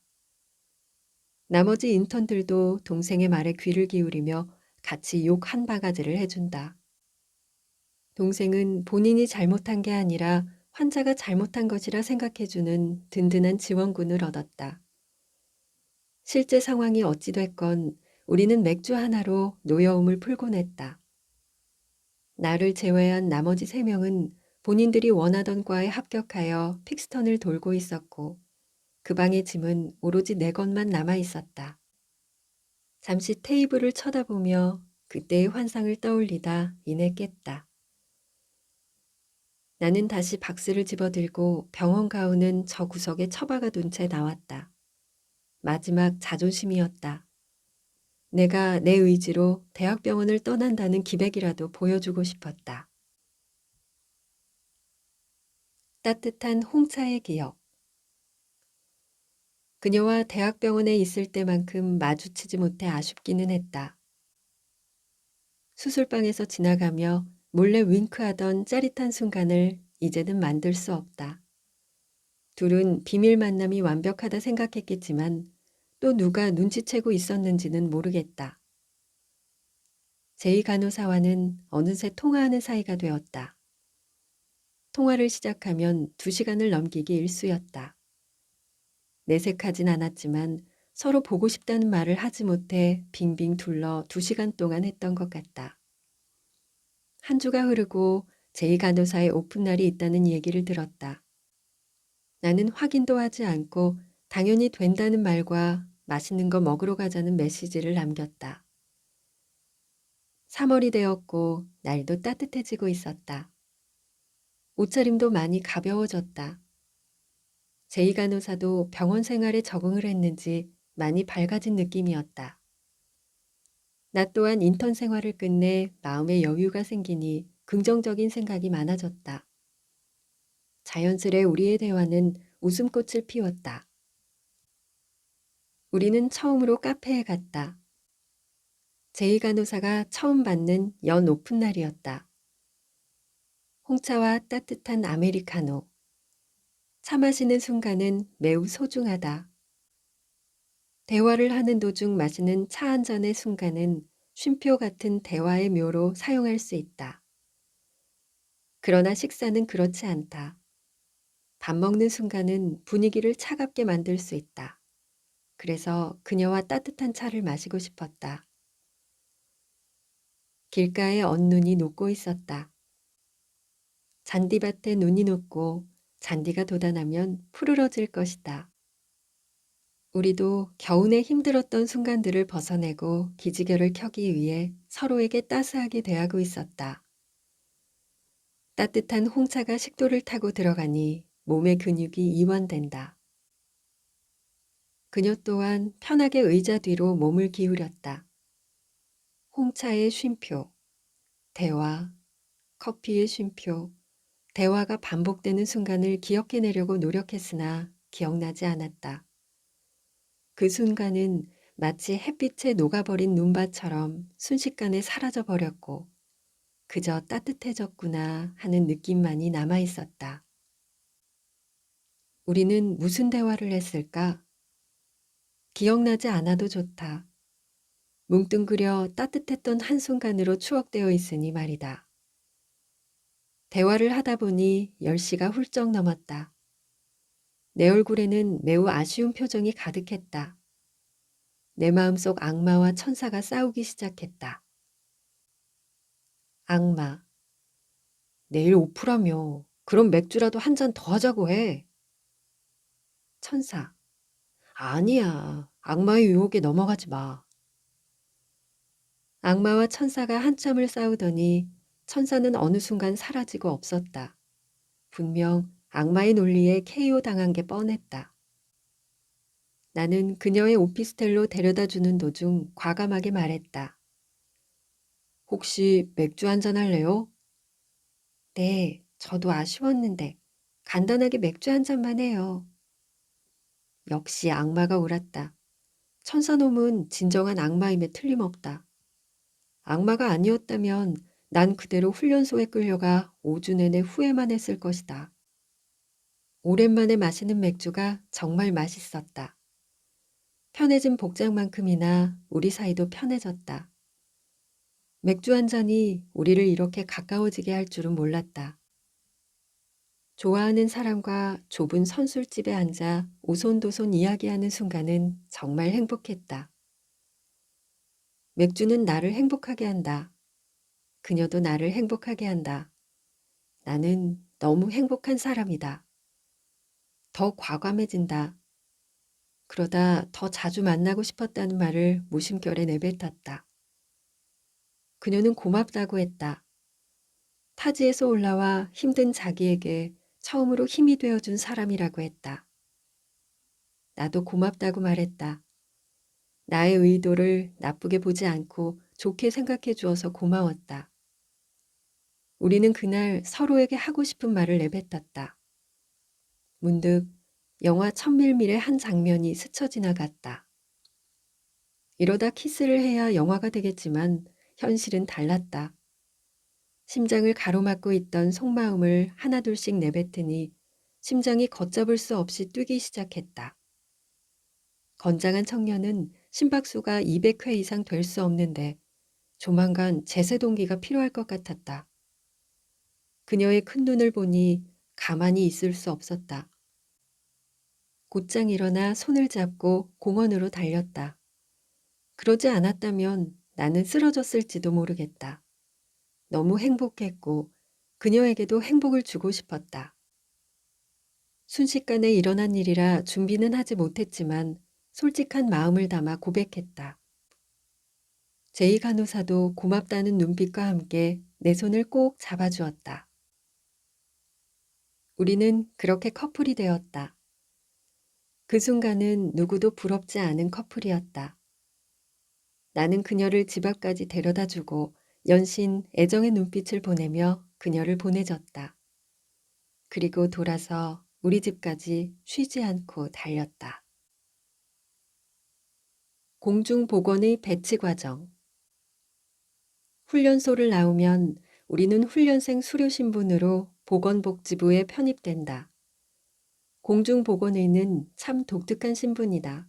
[SPEAKER 1] 나머지 인턴들도 동생의 말에 귀를 기울이며 같이 욕 한 바가지를 해준다. 동생은 본인이 잘못한 게 아니라 환자가 잘못한 것이라 생각해주는 든든한 지원군을 얻었다. 실제 상황이 어찌됐건 우리는 맥주 하나로 노여움을 풀곤 했다. 나를 제외한 나머지 3명은 본인들이 원하던 과에 합격하여 픽스턴을 돌고 있었고 그 방의 짐은 오로지 내 것만 남아 있었다. 잠시 테이블을 쳐다보며 그때의 환상을 떠올리다 이내 깼다. 나는 다시 박스를 집어들고 병원 가운은 저 구석에 처박아 둔 채 나왔다. 마지막 자존심이었다. 내가 내 의지로 대학병원을 떠난다는 기백이라도 보여주고 싶었다. 따뜻한 홍차의 기억. 그녀와 대학병원에 있을 때만큼 마주치지 못해 아쉽기는 했다. 수술방에서 지나가며 몰래 윙크하던 짜릿한 순간을 이제는 만들 수 없다. 둘은 비밀 만남이 완벽하다 생각했겠지만 또 누가 눈치채고 있었는지는 모르겠다. 제이 간호사와는 어느새 통화하는 사이가 되었다. 통화를 시작하면 2시간을 넘기기 일쑤였다. 내색하진 않았지만 서로 보고 싶다는 말을 하지 못해 빙빙 둘러 2시간 동안 했던 것 같다. 한 주가 흐르고 제이 간호사의 오픈날이 있다는 얘기를 들었다. 나는 확인도 하지 않고 당연히 된다는 말과 맛있는 거 먹으러 가자는 메시지를 남겼다. 3월이 되었고 날도 따뜻해지고 있었다. 옷차림도 많이 가벼워졌다. 제이 간호사도 병원 생활에 적응을 했는지 많이 밝아진 느낌이었다. 나 또한 인턴 생활을 끝내 마음의 여유가 생기니 긍정적인 생각이 많아졌다. 자연스레 우리의 대화는 웃음꽃을 피웠다. 우리는 처음으로 카페에 갔다. 제이 간호사가 처음 받는 연 오픈날이었다. 홍차와 따뜻한 아메리카노. 차 마시는 순간은 매우 소중하다. 대화를 하는 도중 마시는 차 한 잔의 순간은 쉼표 같은 대화의 묘로 사용할 수 있다. 그러나 식사는 그렇지 않다. 밥 먹는 순간은 분위기를 차갑게 만들 수 있다. 그래서 그녀와 따뜻한 차를 마시고 싶었다. 길가에 언눈이 녹고 있었다. 잔디밭에 눈이 녹고 잔디가 돋아나면 푸르러질 것이다. 우리도 겨우내 힘들었던 순간들을 벗어내고 기지개를 켜기 위해 서로에게 따스하게 대하고 있었다. 따뜻한 홍차가 식도를 타고 들어가니 몸의 근육이 이완된다. 그녀 또한 편하게 의자 뒤로 몸을 기울였다. 홍차의 쉼표, 대화, 커피의 쉼표, 대화가 반복되는 순간을 기억해내려고 노력했으나 기억나지 않았다. 그 순간은 마치 햇빛에 녹아버린 눈밭처럼 순식간에 사라져버렸고 그저 따뜻해졌구나 하는 느낌만이 남아있었다. 우리는 무슨 대화를 했을까? 기억나지 않아도 좋다. 뭉뚱그려 따뜻했던 한순간으로 추억되어 있으니 말이다. 대화를 하다 보니 10시가 훌쩍 넘었다. 내 얼굴에는 매우 아쉬운 표정이 가득했다. 내 마음속 악마와 천사가 싸우기 시작했다. 악마. 내일 오프라며. 그럼 맥주라도 한 잔 더 하자고 해. 천사. 아니야. 악마의 유혹에 넘어가지 마. 악마와 천사가 한참을 싸우더니 천사는 어느 순간 사라지고 없었다. 분명 악마의 논리에 KO 당한 게 뻔했다. 나는 그녀의 오피스텔로 데려다 주는 도중 과감하게 말했다. 혹시 맥주 한잔 할래요? 네, 저도 아쉬웠는데 간단하게 맥주 한 잔만 해요. 역시 악마가 옳았다. 천사놈은 진정한 악마임에 틀림없다. 악마가 아니었다면 난 그대로 훈련소에 끌려가 5주 내내 후회만 했을 것이다. 오랜만에 마시는 맥주가 정말 맛있었다. 편해진 복장만큼이나 우리 사이도 편해졌다. 맥주 한 잔이 우리를 이렇게 가까워지게 할 줄은 몰랐다. 좋아하는 사람과 좁은 선술집에 앉아 오손도손 이야기하는 순간은 정말 행복했다. 맥주는 나를 행복하게 한다. 그녀도 나를 행복하게 한다. 나는 너무 행복한 사람이다. 더 과감해진다. 그러다 더 자주 만나고 싶었다는 말을 무심결에 내뱉었다. 그녀는 고맙다고 했다. 타지에서 올라와 힘든 자기에게 처음으로 힘이 되어준 사람이라고 했다. 나도 고맙다고 말했다. 나의 의도를 나쁘게 보지 않고 좋게 생각해 주어서 고마웠다. 우리는 그날 서로에게 하고 싶은 말을 내뱉었다. 문득 영화 천밀밀의 한 장면이 스쳐 지나갔다. 이러다 키스를 해야 영화가 되겠지만 현실은 달랐다. 심장을 가로막고 있던 속마음을 하나둘씩 내뱉으니 심장이 걷잡을 수 없이 뛰기 시작했다. 건장한 청년은 심박수가 200회 이상 될 수 없는데 조만간 제세 동기가 필요할 것 같았다. 그녀의 큰 눈을 보니 가만히 있을 수 없었다. 곧장 일어나 손을 잡고 공원으로 달렸다. 그러지 않았다면 나는 쓰러졌을지도 모르겠다. 너무 행복했고 그녀에게도 행복을 주고 싶었다. 순식간에 일어난 일이라 준비는 하지 못했지만 솔직한 마음을 담아 고백했다. 제이 간호사도 고맙다는 눈빛과 함께 내 손을 꼭 잡아주었다. 우리는 그렇게 커플이 되었다. 그 순간은 누구도 부럽지 않은 커플이었다. 나는 그녀를 집 앞까지 데려다 주고 연신 애정의 눈빛을 보내며 그녀를 보내줬다. 그리고 돌아서 우리 집까지 쉬지 않고 달렸다. 공중보건의 배치 과정. 훈련소를 나오면 우리는 훈련생 수료신분으로 보건복지부에 편입된다. 공중보건의는 참 독특한 신분이다.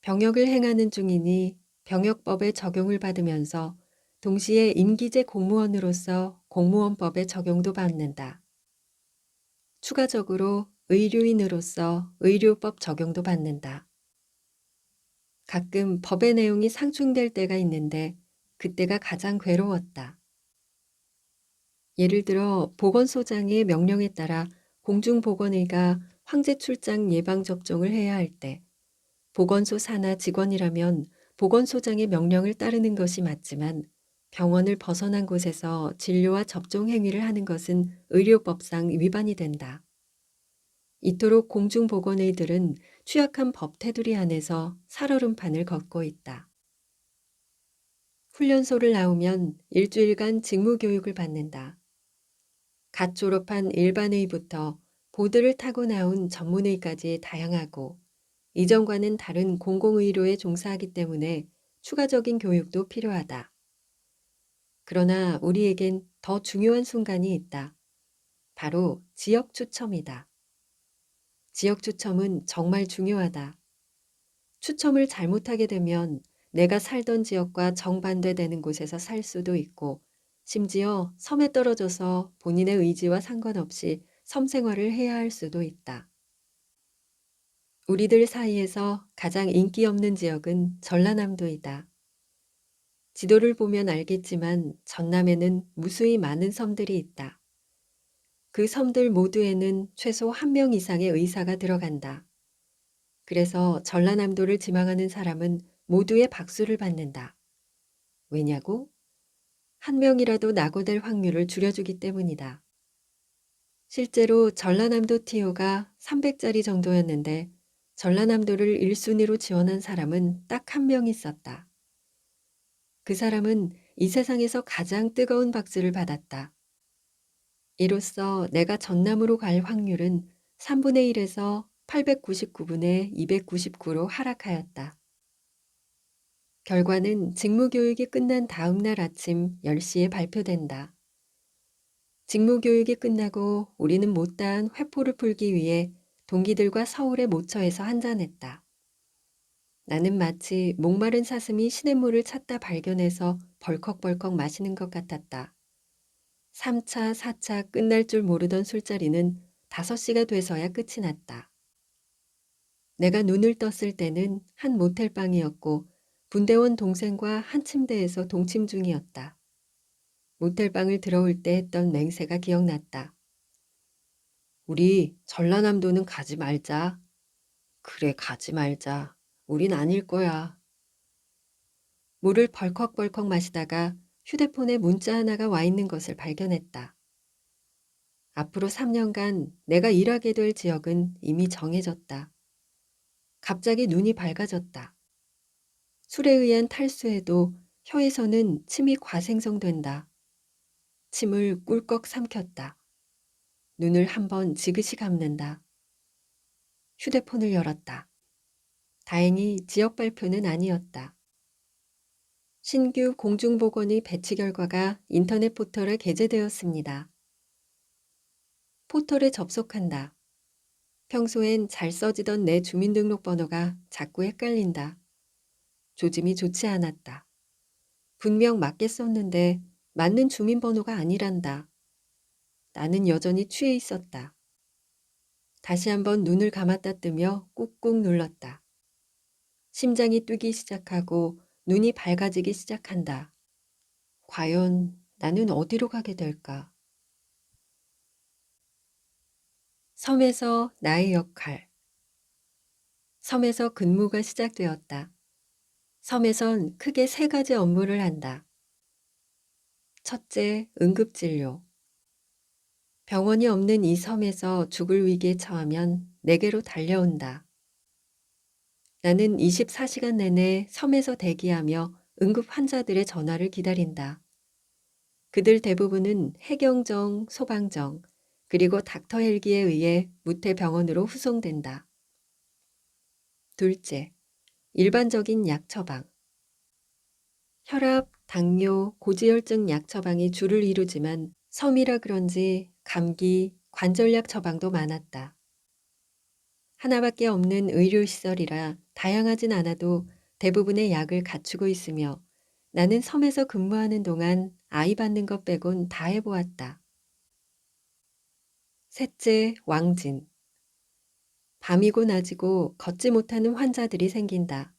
[SPEAKER 1] 병역을 행하는 중이니 병역법의 적용을 받으면서 동시에 임기제 공무원으로서 공무원법의 적용도 받는다. 추가적으로 의료인으로서 의료법 적용도 받는다. 가끔 법의 내용이 상충될 때가 있는데 그때가 가장 괴로웠다. 예를 들어 보건소장의 명령에 따라 공중보건의가 황제 출장 예방접종을 해야 할 때 보건소 산하 직원이라면 보건소장의 명령을 따르는 것이 맞지만 병원을 벗어난 곳에서 진료와 접종 행위를 하는 것은 의료법상 위반이 된다. 이토록 공중보건의들은 취약한 법 테두리 안에서 살얼음판을 걷고 있다. 훈련소를 나오면 일주일간 직무교육을 받는다. 갓 졸업한 일반의부터 보드를 타고 나온 전문의까지 다양하고 이전과는 다른 공공의료에 종사하기 때문에 추가적인 교육도 필요하다. 그러나 우리에겐 더 중요한 순간이 있다. 바로 지역 추첨이다. 지역 추첨은 정말 중요하다. 추첨을 잘못하게 되면 내가 살던 지역과 정반대되는 곳에서 살 수도 있고 심지어 섬에 떨어져서 본인의 의지와 상관없이 섬 생활을 해야 할 수도 있다. 우리들 사이에서 가장 인기 없는 지역은 전라남도이다. 지도를 보면 알겠지만 전남에는 무수히 많은 섬들이 있다. 그 섬들 모두에는 최소 1명 이상의 의사가 들어간다. 그래서 전라남도를 지망하는 사람은 모두의 박수를 받는다. 왜냐고? 1명이라도 낙오될 확률을 줄여주기 때문이다. 실제로 전라남도 TO가 300짜리 정도였는데 전라남도를 1순위로 지원한 사람은 딱 1명 있었다. 그 사람은 이 세상에서 가장 뜨거운 박수를 받았다. 이로써 내가 전남으로 갈 확률은 3분의 1에서 899분의 299로 하락하였다. 결과는 직무교육이 끝난 다음 날 아침 10시에 발표된다. 직무교육이 끝나고 우리는 못다한 회포를 풀기 위해 동기들과 서울의 모처에서 한잔했다. 나는 마치 목마른 사슴이 시냇물을 찾다 발견해서 벌컥벌컥 마시는 것 같았다. 3차, 4차 끝날 줄 모르던 술자리는 5시가 돼서야 끝이 났다. 내가 눈을 떴을 때는 한 모텔방이었고 분대원 동생과 한 침대에서 동침 중이었다. 모텔방을 들어올 때 했던 맹세가 기억났다. 우리 전라남도는 가지 말자. 그래, 가지 말자. 우린 아닐 거야. 물을 벌컥벌컥 마시다가 휴대폰에 문자 하나가 와 있는 것을 발견했다. 앞으로 3년간 내가 일하게 될 지역은 이미 정해졌다. 갑자기 눈이 밝아졌다. 술에 의한 탈수에도 혀에서는 침이 과생성된다. 침을 꿀꺽 삼켰다. 눈을 한번 지그시 감는다. 휴대폰을 열었다. 다행히 지역 발표는 아니었다. 신규 공중보건의 배치 결과가 인터넷 포털에 게재되었습니다. 포털에 접속한다. 평소엔 잘 써지던 내 주민등록번호가 자꾸 헷갈린다. 조짐이 좋지 않았다. 분명 맞게 썼는데 맞는 주민번호가 아니란다. 나는 여전히 취해 있었다. 다시 한번 눈을 감았다 뜨며 꾹꾹 눌렀다. 심장이 뛰기 시작하고 눈이 밝아지기 시작한다. 과연 나는 어디로 가게 될까? 섬에서 나의 역할. 섬에서 근무가 시작되었다. 섬에선 크게 세 가지 업무를 한다. 첫째, 응급진료. 병원이 없는 이 섬에서 죽을 위기에 처하면 내게로 달려온다. 나는 24시간 내내 섬에서 대기하며 응급 환자들의 전화를 기다린다. 그들 대부분은 해경정, 소방정, 그리고 닥터 헬기에 의해 무태병원으로 후송된다. 둘째, 일반적인 약 처방. 혈압, 당뇨, 고지혈증 약 처방이 주를 이루지만 섬이라 그런지 감기, 관절약 처방도 많았다. 하나밖에 없는 의료시설이라 다양하진 않아도 대부분의 약을 갖추고 있으며 나는 섬에서 근무하는 동안 아이 받는 것 빼곤 다 해보았다. 셋째, 왕진. 밤이고 낮이고 걷지 못하는 환자들이 생긴다.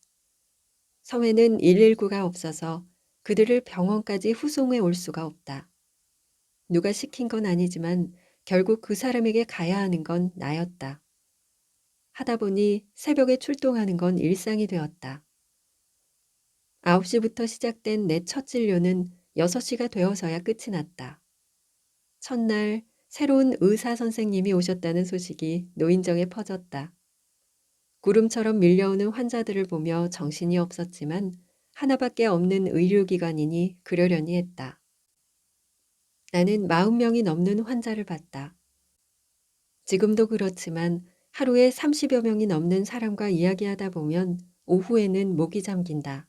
[SPEAKER 1] 섬에는 119가 없어서 그들을 병원까지 후송해 올 수가 없다. 누가 시킨 건 아니지만 결국 그 사람에게 가야 하는 건 나였다. 하다 보니 새벽에 출동하는 건 일상이 되었다. 9시부터 시작된 내 첫 진료는 6시가 되어서야 끝이 났다. 첫날 새로운 의사 선생님이 오셨다는 소식이 노인정에 퍼졌다. 구름처럼 밀려오는 환자들을 보며 정신이 없었지만 하나밖에 없는 의료기관이니 그러려니 했다. 나는 40명이 넘는 환자를 봤다. 지금도 그렇지만 하루에 30여 명이 넘는 사람과 이야기하다 보면 오후에는 목이 잠긴다.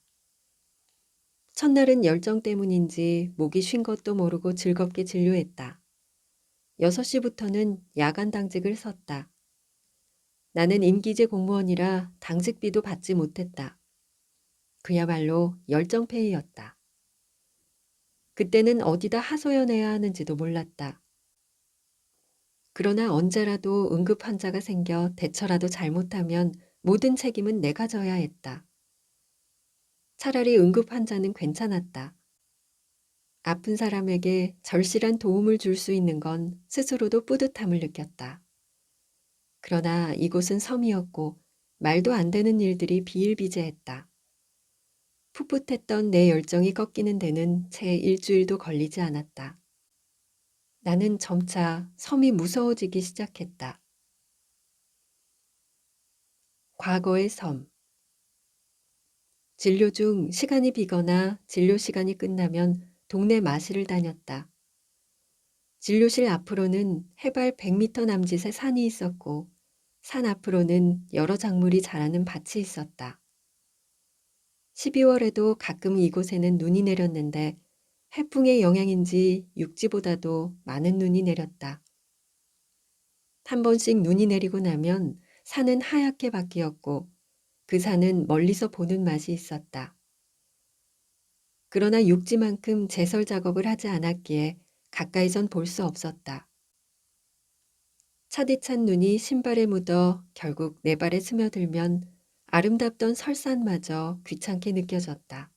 [SPEAKER 1] 첫날은 열정 때문인지 목이 쉰 것도 모르고 즐겁게 진료했다. 6시부터는 야간 당직을 섰다. 나는 임기제 공무원이라 당직비도 받지 못했다. 그야말로 열정페이였다. 그때는 어디다 하소연해야 하는지도 몰랐다. 그러나 언제라도 응급 환자가 생겨 대처라도 잘못하면 모든 책임은 내가 져야 했다. 차라리 응급 환자는 괜찮았다. 아픈 사람에게 절실한 도움을 줄 수 있는 건 스스로도 뿌듯함을 느꼈다. 그러나 이곳은 섬이었고 말도 안 되는 일들이 비일비재했다. 풋풋했던 내 열정이 꺾이는 데는 채 일주일도 걸리지 않았다. 나는 점차 섬이 무서워지기 시작했다. 과거의 섬. 진료 중 시간이 비거나 진료 시간이 끝나면 동네 마실을 다녔다. 진료실 앞으로는 해발 100m 남짓의 산이 있었고 산 앞으로는 여러 작물이 자라는 밭이 있었다. 12월에도 가끔 이곳에는 눈이 내렸는데 해풍의 영향인지 육지보다도 많은 눈이 내렸다. 한 번씩 눈이 내리고 나면 산은 하얗게 바뀌었고 그 산은 멀리서 보는 맛이 있었다. 그러나 육지만큼 제설 작업을 하지 않았기에 가까이선 볼 수 없었다. 차디찬 눈이 신발에 묻어 결국 내 발에 스며들면 아름답던 설산마저 귀찮게 느껴졌다.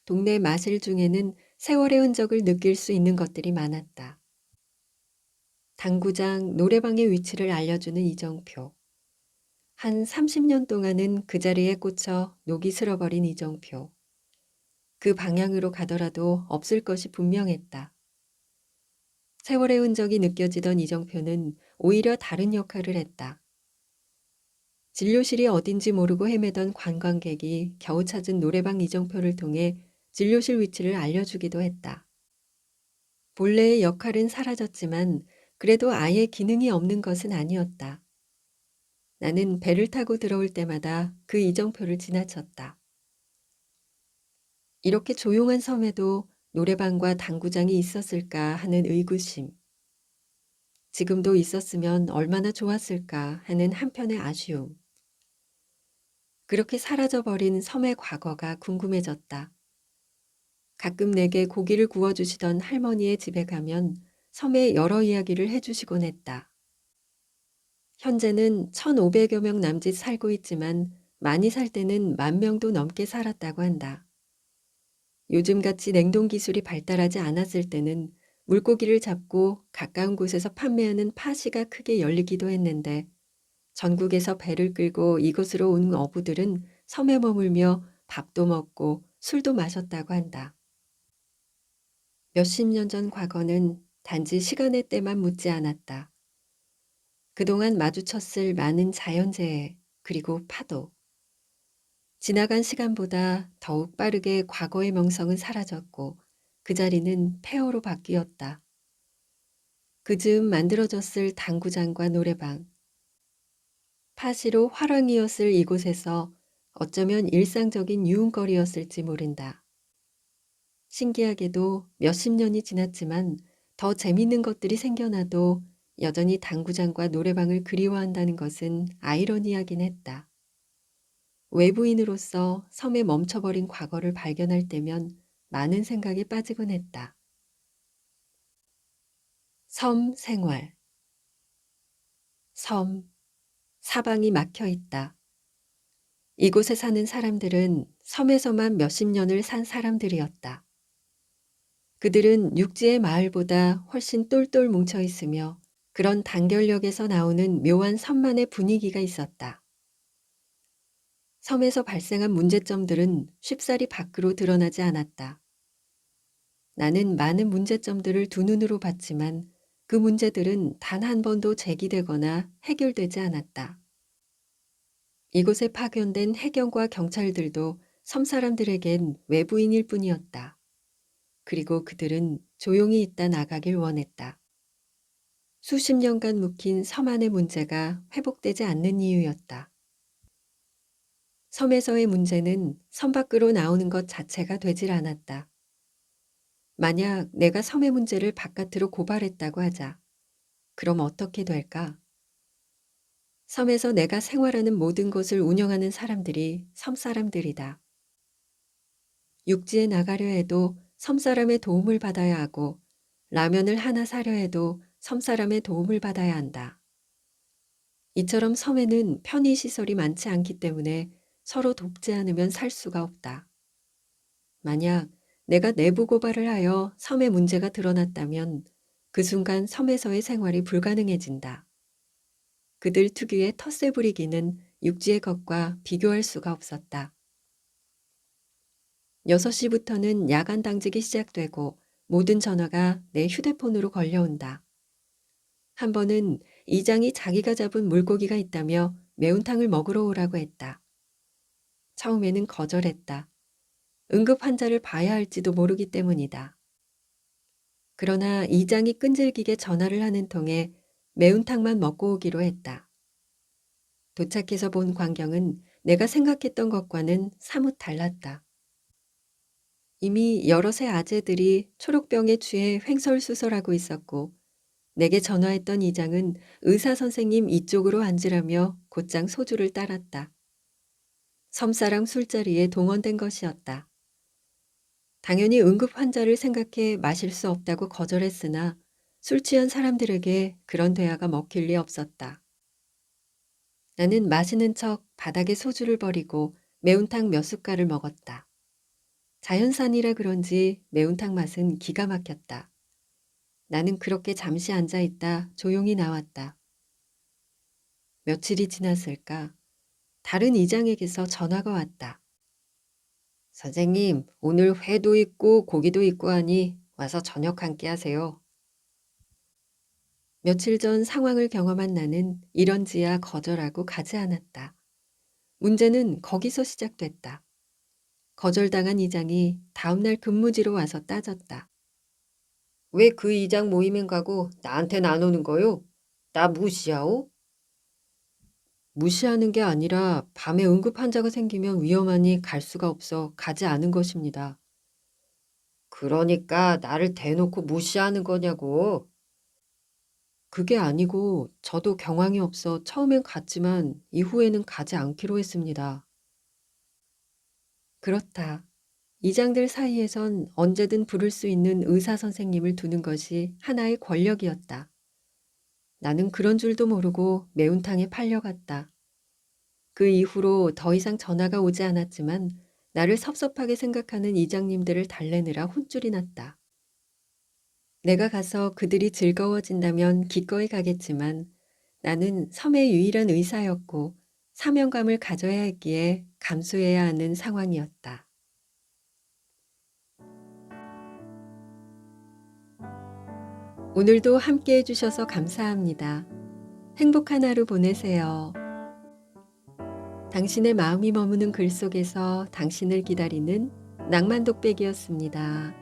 [SPEAKER 1] 동네 마실 중에는 세월의 흔적을 느낄 수 있는 것들이 많았다. 당구장, 노래방의 위치를 알려주는 이정표. 한 30년 동안은 그 자리에 꽂혀 녹이 슬어버린 이정표. 그 방향으로 가더라도 없을 것이 분명했다. 세월의 흔적이 느껴지던 이정표는 오히려 다른 역할을 했다. 진료실이 어딘지 모르고 헤매던 관광객이 겨우 찾은 노래방 이정표를 통해 진료실 위치를 알려주기도 했다. 본래의 역할은 사라졌지만 그래도 아예 기능이 없는 것은 아니었다. 나는 배를 타고 들어올 때마다 그 이정표를 지나쳤다. 이렇게 조용한 섬에도 노래방과 당구장이 있었을까 하는 의구심. 지금도 있었으면 얼마나 좋았을까 하는 한편의 아쉬움. 그렇게 사라져버린 섬의 과거가 궁금해졌다. 가끔 내게 고기를 구워주시던 할머니의 집에 가면 섬의 여러 이야기를 해주시곤 했다. 현재는 1,500여 명 남짓 살고 있지만 많이 살 때는 10,000명도 넘게 살았다고 한다. 요즘같이 냉동 기술이 발달하지 않았을 때는 물고기를 잡고 가까운 곳에서 판매하는 파시가 크게 열리기도 했는데 전국에서 배를 끌고 이곳으로 온 어부들은 섬에 머물며 밥도 먹고 술도 마셨다고 한다. 몇십 년 전 과거는 단지 시간의 때만 묻지 않았다. 그동안 마주쳤을 많은 자연재해 그리고 파도. 지나간 시간보다 더욱 빠르게 과거의 명성은 사라졌고 그 자리는 폐허로 바뀌었다. 그 즈음 만들어졌을 당구장과 노래방, 파시로 화랑이었을 이곳에서 어쩌면 일상적인 유흥거리였을지 모른다. 신기하게도 몇십 년이 지났지만 더 재밌는 것들이 생겨나도 여전히 당구장과 노래방을 그리워한다는 것은 아이러니하긴 했다. 외부인으로서 섬에 멈춰버린 과거를 발견할 때면 많은 생각이 빠지곤 했다. 섬 생활. 섬, 사방이 막혀 있다. 이곳에 사는 사람들은 섬에서만 몇십 년을 산 사람들이었다. 그들은 육지의 마을보다 훨씬 똘똘 뭉쳐 있으며 그런 단결력에서 나오는 묘한 섬만의 분위기가 있었다. 섬에서 발생한 문제점들은 쉽사리 밖으로 드러나지 않았다. 나는 많은 문제점들을 두 눈으로 봤지만 그 문제들은 단 한 번도 제기되거나 해결되지 않았다. 이곳에 파견된 해경과 경찰들도 섬 사람들에겐 외부인일 뿐이었다. 그리고 그들은 조용히 있다 나가길 원했다. 수십 년간 묵힌 섬 안의 문제가 회복되지 않는 이유였다. 섬에서의 문제는 섬 밖으로 나오는 것 자체가 되질 않았다. 만약 내가 섬의 문제를 바깥으로 고발했다고 하자. 그럼 어떻게 될까? 섬에서 내가 생활하는 모든 것을 운영하는 사람들이 섬 사람들이다. 육지에 나가려 해도 섬 사람의 도움을 받아야 하고 라면을 하나 사려 해도 섬 사람의 도움을 받아야 한다. 이처럼 섬에는 편의시설이 많지 않기 때문에 서로 돕지 않으면 살 수가 없다. 만약 내가 내부 고발을 하여 섬의 문제가 드러났다면 그 순간 섬에서의 생활이 불가능해진다. 그들 특유의 텃세 부리기는 육지의 것과 비교할 수가 없었다. 6시부터는 야간 당직이 시작되고 모든 전화가 내 휴대폰으로 걸려온다. 한 번은 이장이 자기가 잡은 물고기가 있다며 매운탕을 먹으러 오라고 했다. 처음에는 거절했다. 응급 환자를 봐야 할지도 모르기 때문이다. 그러나 이장이 끈질기게 전화를 하는 통에 매운탕만 먹고 오기로 했다. 도착해서 본 광경은 내가 생각했던 것과는 사뭇 달랐다. 이미 여럿의 아재들이 초록병에 취해 횡설수설하고 있었고 내게 전화했던 이장은 의사 선생님 이쪽으로 앉으라며 곧장 소주를 따랐다. 섬사랑 술자리에 동원된 것이었다. 당연히 응급 환자를 생각해 마실 수 없다고 거절했으나 술 취한 사람들에게 그런 대화가 먹힐 리 없었다. 나는 마시는 척 바닥에 소주를 버리고 매운탕 몇 숟갈을 먹었다. 자연산이라 그런지 매운탕 맛은 기가 막혔다. 나는 그렇게 잠시 앉아있다 조용히 나왔다. 며칠이 지났을까? 다른 이장에게서 전화가 왔다. 선생님, 오늘 회도 있고 고기도 있고 하니 와서 저녁 한 끼 하세요. 며칠 전 상황을 경험한 나는 이런지야 거절하고 가지 않았다. 문제는 거기서 시작됐다. 거절당한 이장이 다음날 근무지로 와서 따졌다. 왜 그 이장 모임엔 가고 나한테는 안 오는 거요? 나 무시하오? 무시하는 게 아니라 밤에 응급 환자가 생기면 위험하니 갈 수가 없어 가지 않은 것입니다. 그러니까 나를 대놓고 무시하는 거냐고. 그게 아니고 저도 경황이 없어 처음엔 갔지만 이후에는 가지 않기로 했습니다. 그렇다. 이장들 사이에선 언제든 부를 수 있는 의사 선생님을 두는 것이 하나의 권력이었다. 나는 그런 줄도 모르고 매운탕에 팔려갔다. 그 이후로 더 이상 전화가 오지 않았지만 나를 섭섭하게 생각하는 이장님들을 달래느라 혼쭐이 났다. 내가 가서 그들이 즐거워진다면 기꺼이 가겠지만 나는 섬의 유일한 의사였고 사명감을 가져야 했기에 감수해야 하는 상황이었다. 오늘도 함께 해주셔서 감사합니다. 행복한 하루 보내세요. 당신의 마음이 머무는 글 속에서 당신을 기다리는 낭만 독백이었습니다.